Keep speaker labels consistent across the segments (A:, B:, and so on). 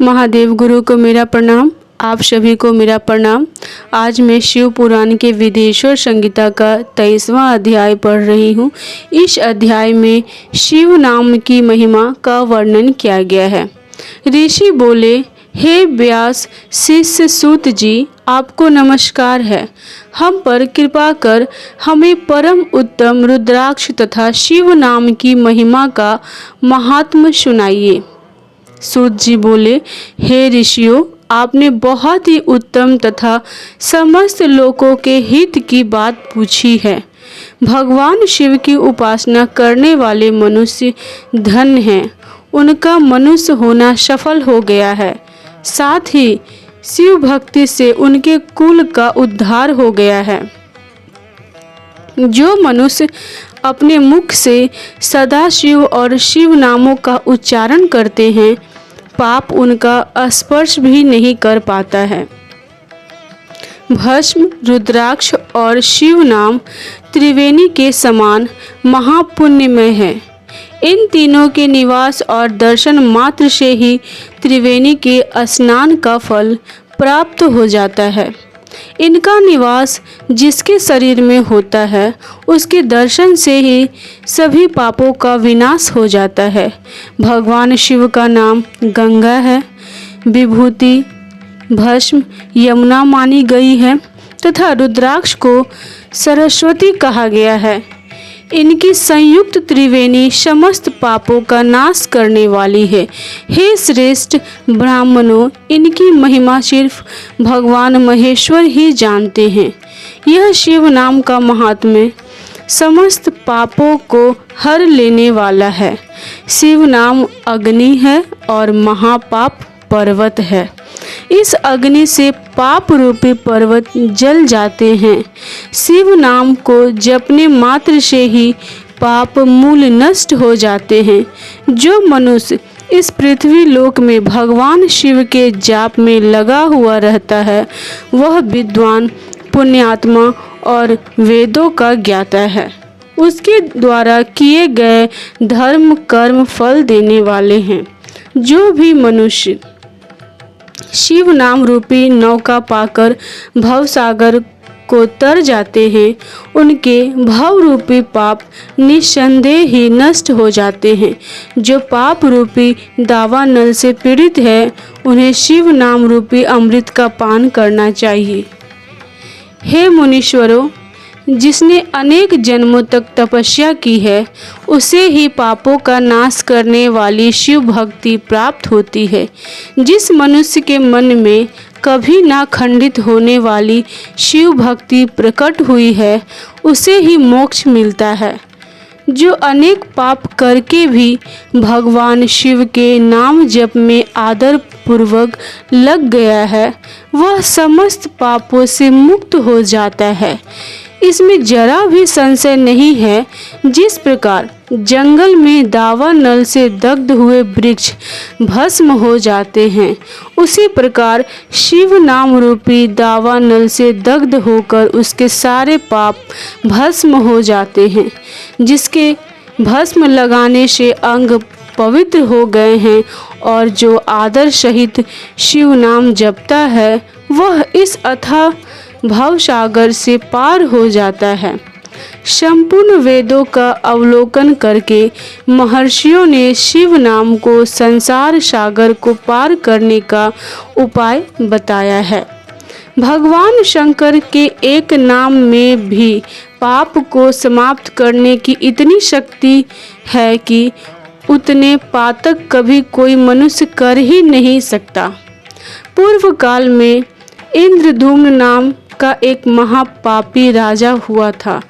A: महादेव गुरु को मेरा प्रणाम। आप सभी को मेरा प्रणाम। आज मैं शिव पुराण के विदेश्वर संहिता का 23वां अध्याय पढ़ रही हूँ। इस अध्याय में शिव नाम की महिमा का वर्णन किया गया है। ऋषि बोले, हे व्यास शिष्य सूत जी, आपको नमस्कार है। हम पर कृपा कर हमें परम उत्तम रुद्राक्ष तथा शिव नाम की महिमा का महात्म्य सुनाइए। सूत जी बोले, हे ऋषियों, आपने बहुत ही उत्तम तथा समस्त लोगों के हित की बात पूछी है। भगवान शिव की उपासना करने वाले मनुष्य धन्य हैं। उनका मनुष्य होना सफल हो गया है। साथ ही शिव भक्ति से उनके कुल का उद्धार हो गया है। जो मनुष्य अपने मुख से सदा शिव और शिव नामों का उच्चारण करते हैं, पाप उनका स्पर्श भी नहीं कर पाता है। भस्म, रुद्राक्ष और शिव नाम त्रिवेणी के समान महापुण्यमय है। इन तीनों के निवास और दर्शन मात्र से ही त्रिवेणी के स्नान का फल प्राप्त हो जाता है। इनका निवास जिसके शरीर में होता है, उसके दर्शन से ही सभी पापों का विनाश हो जाता है। भगवान शिव का नाम गंगा है, विभूति भस्म यमुना मानी गई है तथा रुद्राक्ष को सरस्वती कहा गया है। इनकी संयुक्त त्रिवेणी समस्त पापों का नाश करने वाली है। हे श्रेष्ठ ब्राह्मणों, इनकी महिमा सिर्फ भगवान महेश्वर ही जानते हैं। यह शिव नाम का महात्म्य समस्त पापों को हर लेने वाला है। शिव नाम अग्नि है और महापाप पर्वत है। इस अग्नि से पाप रूपी पर्वत जल जाते हैं। शिव नाम को जपने मात्र से ही पाप मूल नष्ट हो जाते हैं। जो मनुष्य इस पृथ्वी लोक में भगवान शिव के जाप में लगा हुआ रहता है, वह विद्वान, पुण्यात्मा और वेदों का ज्ञाता है। उसके द्वारा किए गए धर्म कर्म फल देने वाले हैं। जो भी मनुष्य शिव नाम रूपी नौका पाकर भवसागर को तर जाते हैं, उनके भव रूपी पाप निस्संदेह ही नष्ट हो जाते हैं। जो पाप रूपी दावानल से पीड़ित है, उन्हें शिव नाम रूपी अमृत का पान करना चाहिए। हे मुनीश्वरों, जिसने अनेक जन्मों तक तपस्या की है, उसे ही पापों का नाश करने वाली शिव भक्ति प्राप्त होती है। जिस मनुष्य के मन में कभी ना खंडित होने वाली शिव भक्ति प्रकट हुई है, उसे ही मोक्ष मिलता है। जो अनेक पाप करके भी भगवान शिव के नाम जप में आदर पूर्वक लग गया है, वह समस्त पापों से मुक्त हो जाता है। इसमें जरा भी संशय नहीं है। जिस प्रकार जंगल में दावानल से दग्ध हुए वृक्ष भस्म हो जाते हैं, उसी प्रकार शिव नाम रूपी दावानल से दग्ध होकर उसके सारे पाप भस्म हो जाते हैं। जिसके भस्म लगाने से अंग पवित्र हो गए हैं और जो आदर सहित शिव नाम जपता है, वह इस अथाह भवसागर से पार हो जाता है। संपूर्ण वेदों का अवलोकन करके महर्षियों ने शिव नाम को संसार सागर को पार करने का उपाय बताया है। भगवान शंकर के एक नाम में भी पाप को समाप्त करने की इतनी शक्ति है कि उतने पातक कभी कोई मनुष्य कर ही नहीं सकता। पूर्व काल में इंद्रधूम्न नाम का एक महापापी राजा हुआ था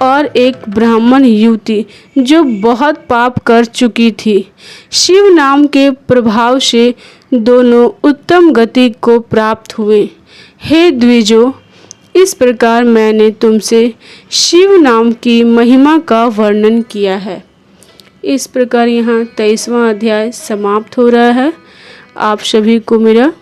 A: और एक ब्राह्मण युवती जो बहुत पाप कर चुकी थी। शिव नाम के प्रभाव से दोनों उत्तम गति को प्राप्त हुए। हे द्विजों, इस प्रकार मैंने तुमसे शिव नाम की महिमा का वर्णन किया है। इस प्रकार यहाँ 23वां अध्याय समाप्त हो रहा है। आप सभी को मेरा